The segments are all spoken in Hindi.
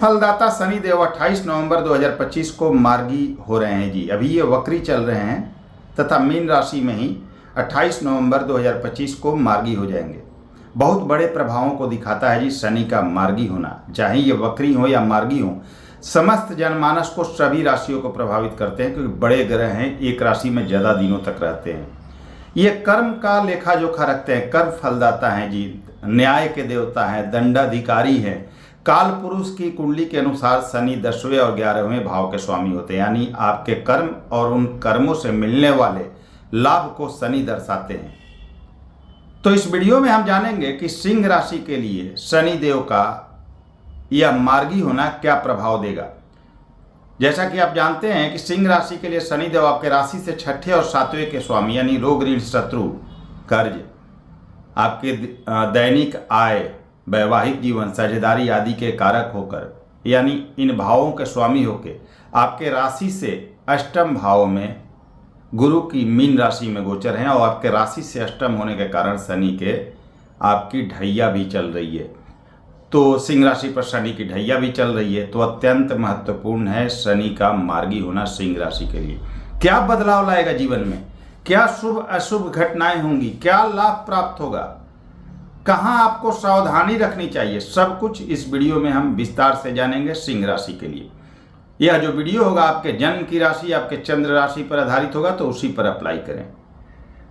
फलदाता शनि देव 28 नवंबर 2025 को मार्गी हो रहे हैं जी। अभी ये वक्री चल रहे हैं तथा मीन राशि में ही 28 नवंबर 2025 को मार्गी हो जाएंगे। बहुत बड़े प्रभावों को दिखाता है जी शनि का मार्गी होना, चाहे ये वक्री हो या मार्गी हो। समस्त जनमानस को, सभी राशियों को प्रभावित करते हैं क्योंकि बड़े ग्रह हैं, एक राशि में ज़्यादा दिनों तक रहते हैं। ये कर्म का लेखा जोखा रखते हैं, कर्म फलदाता हैं जी, न्याय के देवता हैं, दंडाधिकारी हैं। काल पुरुष की कुंडली के अनुसार शनि 10वें और 11वें भाव के स्वामी होते हैं, यानी आपके कर्म और उन कर्मों से मिलने वाले लाभ को शनि दर्शाते हैं। तो इस वीडियो में हम जानेंगे कि सिंह राशि के लिए शनि देव का यह मार्गी होना क्या प्रभाव देगा। जैसा कि आप जानते हैं कि सिंह राशि के लिए शनि देव आपके राशि से 6ठे और 7वें के स्वामी, यानी रोग, ऋण, शत्रु, कर्ज, आपके दैनिक आय, वैवाहिक जीवन, साझेदारी आदि के कारक होकर, यानी इन भावों के स्वामी होकर आपके राशि से अष्टम भाव में गुरु की मीन राशि में गोचर हैं और आपके राशि से अष्टम होने के कारण शनि के आपकी ढैया भी चल रही है। तो सिंह राशि पर शनि की ढैया भी चल रही है, तो अत्यंत महत्वपूर्ण है शनि का मार्गी होना सिंह राशि के लिए। क्या बदलाव लाएगा जीवन में, क्या शुभ अशुभ घटनाएं होंगी, क्या लाभ प्राप्त होगा, कहाँ आपको सावधानी रखनी चाहिए, सब कुछ इस वीडियो में हम विस्तार से जानेंगे सिंह राशि के लिए। यह जो वीडियो होगा आपके जन्म की राशि, आपके चंद्र राशि पर आधारित होगा, तो उसी पर अप्लाई करें।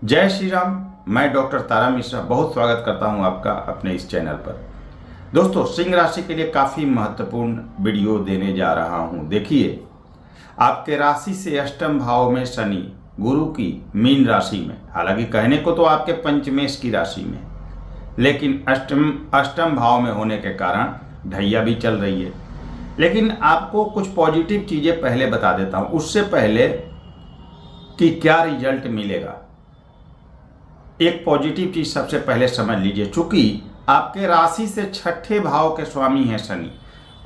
जय श्री राम। मैं डॉक्टर तारा मिश्रा बहुत स्वागत करता हूं आपका अपने इस चैनल पर। दोस्तों, सिंह राशि के लिए काफ़ी महत्वपूर्ण वीडियो देने जा रहा हूं। देखिए, आपके राशि से अष्टम भाव में शनि, गुरु की मीन राशि में, हालांकि कहने को तो आपके पंचमेश की राशि में, लेकिन अष्टम भाव में होने के कारण ढैया भी चल रही है। लेकिन आपको कुछ पॉजिटिव चीज़ें पहले बता देता हूं, उससे पहले कि क्या रिजल्ट मिलेगा। एक पॉजिटिव चीज़ सबसे पहले समझ लीजिए। चूंकि आपके राशि से 6ठे भाव के स्वामी हैं शनि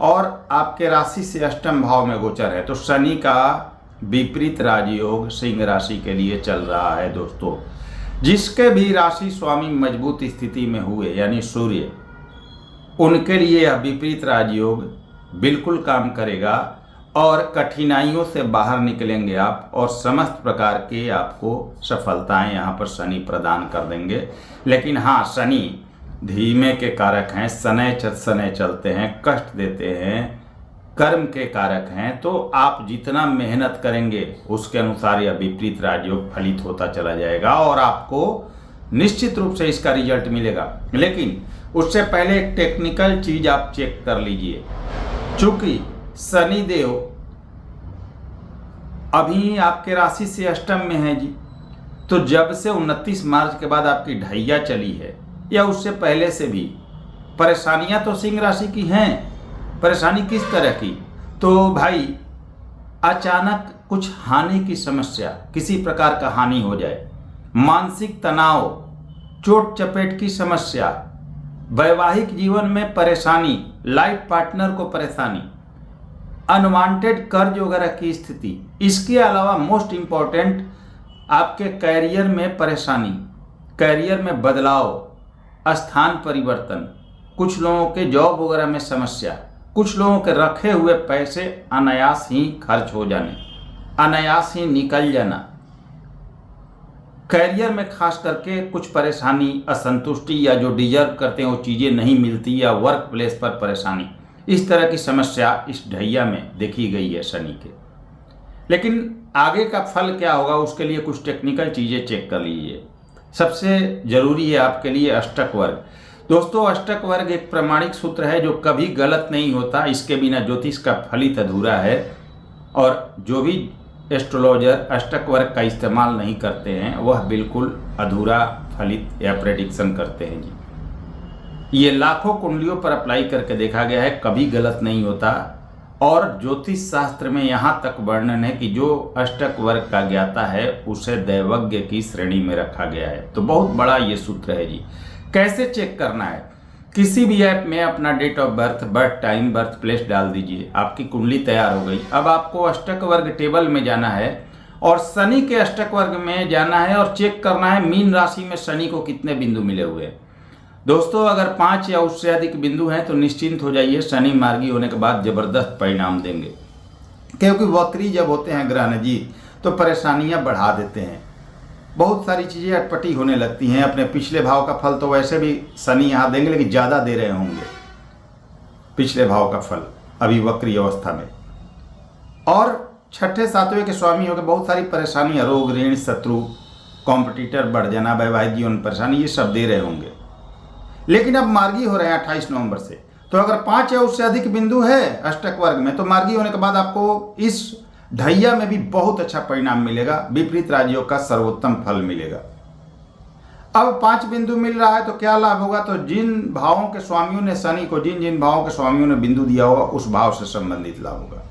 और आपके राशि से अष्टम भाव में गोचर है, तो शनि का विपरीत राजयोग सिंह राशि के लिए चल रहा है। दोस्तों, जिसके भी राशि स्वामी मजबूत स्थिति में हुए, यानी सूर्य, उनके लिए यह विपरीत राजयोग बिल्कुल काम करेगा और कठिनाइयों से बाहर निकलेंगे आप और समस्त प्रकार के आपको सफलताएं यहाँ पर शनि प्रदान कर देंगे। लेकिन हाँ, शनि धीमे के कारक हैं, शनै चलते हैं, कष्ट देते हैं, कर्म के कारक हैं। तो आप जितना मेहनत करेंगे उसके अनुसार यह विपरीत राजयोग फलित होता चला जाएगा और आपको निश्चित रूप से इसका रिजल्ट मिलेगा। लेकिन उससे पहले एक टेक्निकल चीज आप चेक कर लीजिए। चूंकि शनि देव अभी आपके राशि से अष्टम में है जी, तो जब से 29 मार्च के बाद आपकी ढैया चली है या उससे पहले से भी परेशानियां तो सिंह राशि की हैं। परेशानी किस तरह की? तो भाई, अचानक कुछ हानि की समस्या, किसी प्रकार का हानि हो जाए, मानसिक तनाव, चोट चपेट की समस्या, वैवाहिक जीवन में परेशानी, लाइफ पार्टनर को परेशानी, अनवांटेड कर्ज वगैरह की स्थिति। इसके अलावा मोस्ट इम्पॉर्टेंट, आपके कैरियर में परेशानी, कैरियर में बदलाव, स्थान परिवर्तन, कुछ लोगों के जॉब वगैरह में समस्या, कुछ लोगों के रखे हुए पैसे अनायास ही खर्च हो जाने, अनायास ही निकल जाना, कैरियर में खास करके कुछ परेशानी, असंतुष्टि या जो डिजर्व करते हैं वो चीज़ें नहीं मिलती, या वर्क प्लेस पर परेशानी, इस तरह की समस्या इस ढैया में देखी गई है शनि के। लेकिन आगे का फल क्या होगा उसके लिए कुछ टेक्निकल चीज़ें चेक कर लीजिए। सबसे ज़रूरी है आपके लिए अष्टक वर्ग। दोस्तों, अष्टक वर्ग एक प्रामाणिक सूत्र है जो कभी गलत नहीं होता, इसके बिना ज्योतिष का फलित अधूरा है। और जो भी एस्ट्रोलॉजर अष्टक वर्ग का इस्तेमाल नहीं करते हैं वह बिल्कुल अधूरा फलित या प्रेडिक्शन करते हैं जी। ये लाखों कुंडलियों पर अप्लाई करके देखा गया है, कभी गलत नहीं होता। और ज्योतिष शास्त्र में यहाँ तक वर्णन है कि जो अष्टक वर्ग का ज्ञाता है उसे दैवज्ञ की श्रेणी में रखा गया है। तो बहुत बड़ा ये सूत्र है जी। कैसे चेक करना है? किसी भी ऐप में अपना date of birth, birth time, birth place डाल दीजिए, आपकी कुंडली तैयार हो गई। अब आपको अष्टक वर्ग टेबल में जाना है और शनि के अष्टक वर्ग में जाना है और चेक करना है मीन राशि में शनि को कितने बिंदु मिले हुए हैं। दोस्तों, अगर 5 या उससे अधिक बिंदु हैं तो निश्चिंत हो जाइए, शनि मार्गी होने के बाद जबरदस्त परिणाम देंगे। क्योंकि वक्री जब होते हैं ग्रह जी तो परेशानियां बढ़ा देते हैं, बहुत सारी चीज़ें अटपटी होने लगती हैं। अपने पिछले भाव का फल तो वैसे भी शनि यहाँ देंगे, लेकिन ज़्यादा दे रहे होंगे पिछले भाव का फल अभी वक्री अवस्था में। और छठे सातवें के स्वामी होकर बहुत सारी परेशानियां, रोग ऋण शत्रु कॉम्पिटिटर बढ़ जाना, वैवाहिक जीवन परेशानी, ये सब दे रहे होंगे। लेकिन अब मार्गी हो रहे हैं 28 नवंबर से, तो अगर 5 या उससे अधिक बिंदु है अष्टक वर्ग में तो मार्गी होने के बाद आपको इस ढैया में भी बहुत अच्छा परिणाम मिलेगा, विपरीत राजयोग का सर्वोत्तम फल मिलेगा। अब 5 बिंदु मिल रहा है तो क्या लाभ होगा, तो जिन भावों के स्वामियों ने शनि को, जिन जिन भावों के स्वामियों ने बिंदु दिया होगा उस भाव से संबंधित लाभ होगा।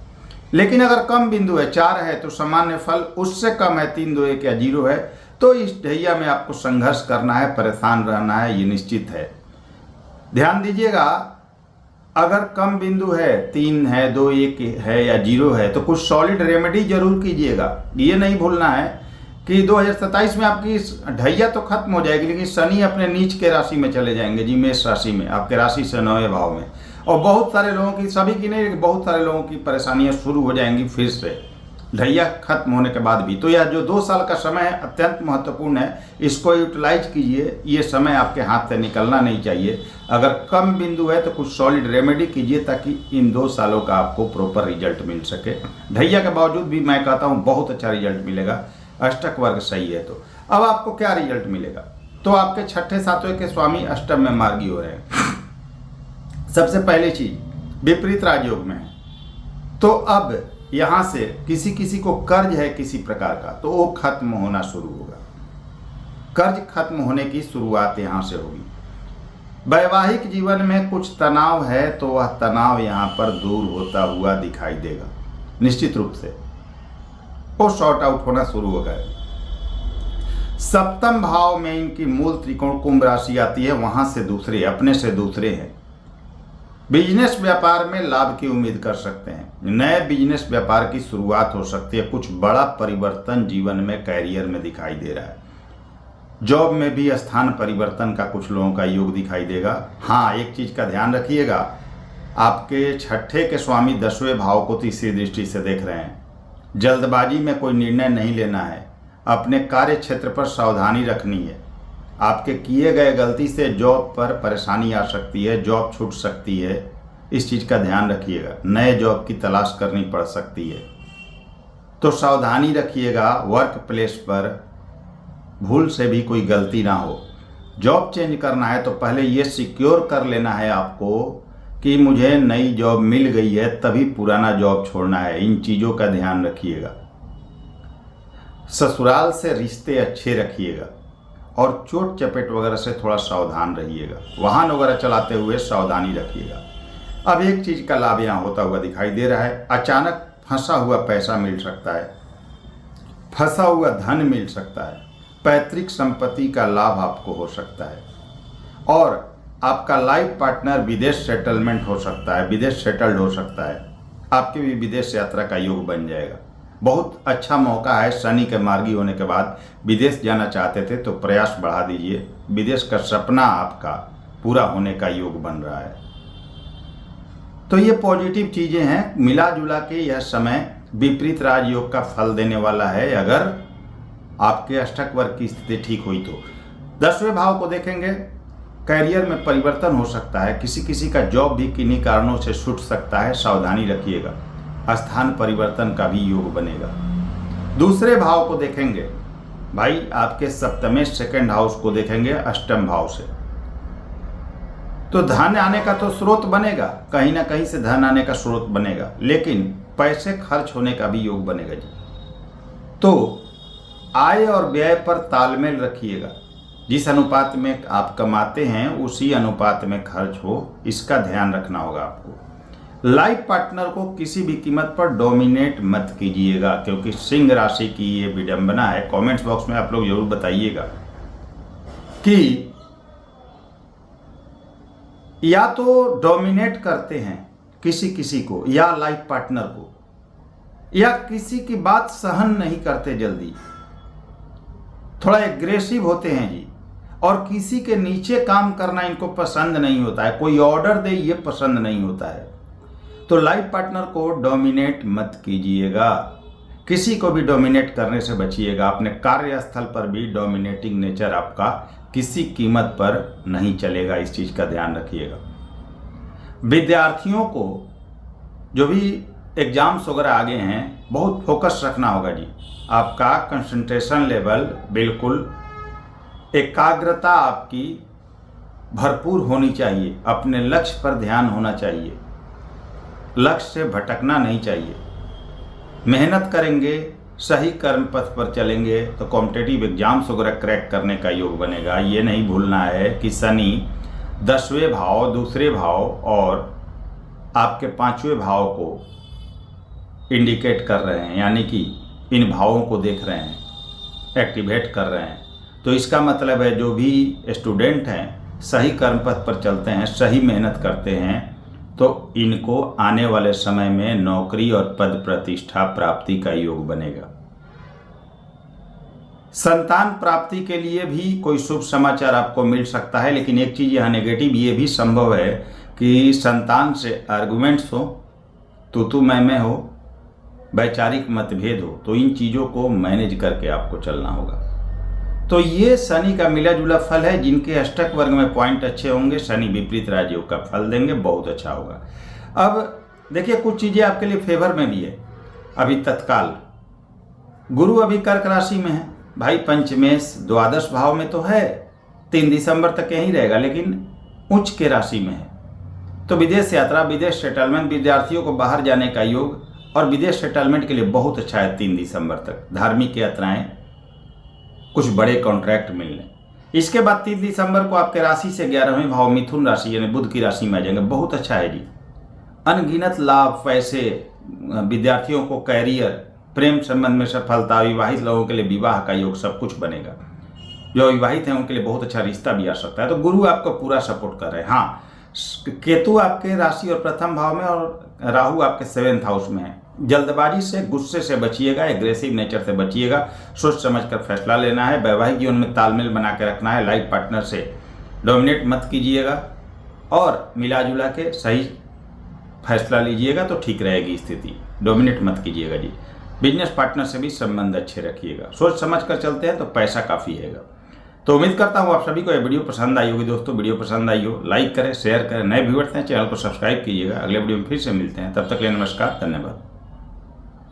लेकिन अगर कम बिंदु है, 4 है तो सामान्य फल, उससे कम है 3, 2, 1 या 0 है तो इस ढैया में आपको संघर्ष करना है, परेशान रहना है, ये निश्चित है। ध्यान दीजिएगा, अगर कम बिंदु है, 3 है, 2, 1 है या 0 है तो कुछ सॉलिड रेमेडी जरूर कीजिएगा। ये नहीं भूलना है कि 2027 में आपकी ढैया तो खत्म हो जाएगी, लेकिन शनि अपने नीच के राशि में चले जाएंगे जी, मेष राशि में, आपके राशि से 9वें भाव में। और बहुत सारे लोगों की, सभी की नहीं, बहुत सारे लोगों की परेशानियां शुरू हो जाएंगी फिर से ढैया खत्म होने के बाद भी। तो यह जो 2 साल का समय है अत्यंत महत्वपूर्ण है, इसको यूटिलाइज कीजिए। ये समय आपके हाथ से निकलना नहीं चाहिए। अगर कम बिंदु है तो कुछ सॉलिड रेमेडी कीजिए ताकि इन 2 सालों का आपको प्रॉपर रिजल्ट मिल सके। ढैया के बावजूद भी मैं कहता हूँ बहुत अच्छा रिजल्ट मिलेगा, अष्टक वर्ग सही है। तो अब आपको क्या रिजल्ट मिलेगा, तो आपके छठे सातवें के स्वामी अष्टम में मार्गी हो रहे हैं। सबसे पहली चीज विपरीत राजयोग में है, तो अब यहां से किसी किसी को कर्ज है किसी प्रकार का तो वो खत्म होना शुरू होगा। कर्ज खत्म होने की शुरुआत यहां से होगी। वैवाहिक जीवन में कुछ तनाव है तो वह तनाव यहां पर दूर होता हुआ दिखाई देगा, निश्चित रूप से वो शॉर्ट आउट होना शुरू होगा। सप्तम भाव में इनकी मूल त्रिकोण कुंभ राशि आती है, वहां से दूसरे, अपने से दूसरे हैं। बिजनेस व्यापार में लाभ की उम्मीद कर सकते हैं, नए बिजनेस व्यापार की शुरुआत हो सकती है, कुछ बड़ा परिवर्तन जीवन में, कैरियर में दिखाई दे रहा है। जॉब में भी स्थान परिवर्तन का कुछ लोगों का योग दिखाई देगा। हाँ, एक चीज का ध्यान रखिएगा, आपके छठे के स्वामी 10वें भाव को तीसरी दृष्टि से देख रहे हैं। जल्दबाजी में कोई निर्णय नहीं लेना है, अपने कार्य क्षेत्र पर सावधानी रखनी है। आपके किए गए गलती से जॉब पर परेशानी आ सकती है, जॉब छूट सकती है, इस चीज़ का ध्यान रखिएगा। नए जॉब की तलाश करनी पड़ सकती है, तो सावधानी रखिएगा। वर्क प्लेस पर भूल से भी कोई गलती ना हो। जॉब चेंज करना है तो पहले ये सिक्योर कर लेना है आपको कि मुझे नई जॉब मिल गई है, तभी पुराना जॉब छोड़ना है। इन चीज़ों का ध्यान रखिएगा। ससुराल से रिश्ते अच्छे रखिएगा और चोट चपेट वगैरह से थोड़ा सावधान रहिएगा। वाहन वगैरह चलाते हुए सावधानी रखिएगा। अब एक चीज़ का लाभ यहाँ होता हुआ दिखाई दे रहा है, अचानक फंसा हुआ पैसा मिल सकता है, फंसा हुआ धन मिल सकता है, पैतृक संपत्ति का लाभ आपको हो सकता है, और आपका लाइफ पार्टनर विदेश सेटलमेंट हो सकता है, विदेश सेटल्ड हो सकता है। आपकी भी विदेश यात्रा का योग बन जाएगा। बहुत अच्छा मौका है। शनि के मार्गी होने के बाद विदेश जाना चाहते थे तो प्रयास बढ़ा दीजिए, विदेश का सपना आपका पूरा होने का योग बन रहा है। तो ये पॉजिटिव चीज़ें हैं। मिला जुला के यह समय विपरीत राजयोग का फल देने वाला है अगर आपके अष्टक वर्ग की स्थिति ठीक हुई तो। 10वें भाव को देखेंगे, कैरियर में परिवर्तन हो सकता है, किसी किसी का जॉब भी किन्हीं कारणों से छूट सकता है, सावधानी रखिएगा। स्थान परिवर्तन का भी योग बनेगा। दूसरे भाव को देखेंगे भाई, आपके सप्तमें सेकंड हाउस को देखेंगे अष्टम भाव से, तो धन आने का तो स्रोत बनेगा, कहीं ना कहीं से धन आने का स्रोत बनेगा, लेकिन पैसे खर्च होने का भी योग बनेगा जी। तो आय और व्यय पर तालमेल रखिएगा। जिस अनुपात में आप कमाते हैं उसी अनुपात में खर्च हो, इसका ध्यान रखना होगा आपको। लाइफ पार्टनर को किसी भी कीमत पर डोमिनेट मत कीजिएगा, क्योंकि सिंह राशि की ये विडंबना है। कमेंट्स बॉक्स में आप लोग जरूर बताइएगा कि या तो डोमिनेट करते हैं किसी किसी को या लाइफ पार्टनर को, या किसी की बात सहन नहीं करते, जल्दी थोड़ा एग्रेसिव होते हैं जी, और किसी के नीचे काम करना इनको पसंद नहीं होता है, कोई ऑर्डर दे ये पसंद नहीं होता है। तो लाइफ पार्टनर को डोमिनेट मत कीजिएगा, किसी को भी डोमिनेट करने से बचिएगा। अपने कार्यस्थल पर भी डोमिनेटिंग नेचर आपका किसी कीमत पर नहीं चलेगा, इस चीज़ का ध्यान रखिएगा। विद्यार्थियों को जो भी एग्जाम्स वगैरह आगे हैं, बहुत फोकस रखना होगा जी। आपका कंसंट्रेशन लेवल बिल्कुल, एकाग्रता आपकी भरपूर होनी चाहिए, अपने लक्ष्य पर ध्यान होना चाहिए, लक्ष्य से भटकना नहीं चाहिए। मेहनत करेंगे, सही कर्म पथ पर चलेंगे तो कॉम्पिटिटिव एग्जाम्स वगैरह क्रैक करने का योग बनेगा। ये नहीं भूलना है कि शनि 10वें भाव, दूसरे भाव और आपके 5वें भाव को इंडिकेट कर रहे हैं, यानी कि इन भावों को देख रहे हैं, एक्टिवेट कर रहे हैं। तो इसका मतलब है जो भी स्टूडेंट हैं सही कर्म पथ पर चलते हैं, सही मेहनत करते हैं, तो इनको आने वाले समय में नौकरी और पद प्रतिष्ठा प्राप्ति का योग बनेगा। संतान प्राप्ति के लिए भी कोई शुभ समाचार आपको मिल सकता है, लेकिन एक चीज़ यहाँ नेगेटिव ये भी संभव है कि संतान से आर्गुमेंट्स हो, तू मैं हो, वैचारिक मतभेद हो, तो इन चीज़ों को मैनेज करके आपको चलना होगा। तो ये शनि का मिला जुला फल है। जिनके अष्टक वर्ग में पॉइंट अच्छे होंगे, शनि विपरीत राजयोग का फल देंगे, बहुत अच्छा होगा। अब देखिए कुछ चीज़ें आपके लिए फेवर में भी है अभी तत्काल। गुरु अभी कर्क राशि में है भाई, पंचमेश द्वादश भाव में तो है, 3 दिसंबर तक यहीं रहेगा, लेकिन उच्च के राशि में है। तो विदेश यात्रा, विदेश सेटलमेंट, विद्यार्थियों को बाहर जाने का योग और विदेश सेटलमेंट के लिए बहुत अच्छा है 3 दिसंबर तक। धार्मिक यात्राएं, कुछ बड़े कॉन्ट्रैक्ट मिलने। इसके बाद 3 दिसंबर को आपके राशि से 11वें भाव मिथुन राशि यानी बुध की राशि में आ जाएंगे, बहुत अच्छा है जी। अनगिनत लाभ, पैसे, विद्यार्थियों को कैरियर, प्रेम संबंध में सफलता, विवाहित लोगों के लिए विवाह का योग, सब कुछ बनेगा। जो विवाहित हैं उनके लिए बहुत अच्छा रिश्ता भी आ सकता है। तो गुरु आपको पूरा सपोर्ट कर रहे हैं। हाँ, केतु आपके राशि और प्रथम भाव में और राहु आपके 7th हाउस में है। जल्दबाजी से, गुस्से से बचिएगा, एग्रेसिव नेचर से बचिएगा, सोच समझकर फैसला लेना है। वैवाहिक जीवन में तालमेल बना के रखना है, लाइफ पार्टनर से डोमिनेट मत कीजिएगा और मिला जुला के सही फैसला लीजिएगा तो ठीक रहेगी स्थिति। डोमिनेट मत कीजिएगा जी। बिजनेस पार्टनर से भी संबंध अच्छे रखिएगा, सोच समझ कर चलते हैं तो पैसा काफ़ी रहेगा। तो उम्मीद करता हूँ आप सभी को यह वीडियो पसंद आई होगी। दोस्तों वीडियो पसंद आई हो, लाइक करें, शेयर करें, नए व्यूअर्स हैं चैनल को सब्सक्राइब कीजिएगा। अगले वीडियो में फिर से मिलते हैं, तब तक के लिए नमस्कार, धन्यवाद।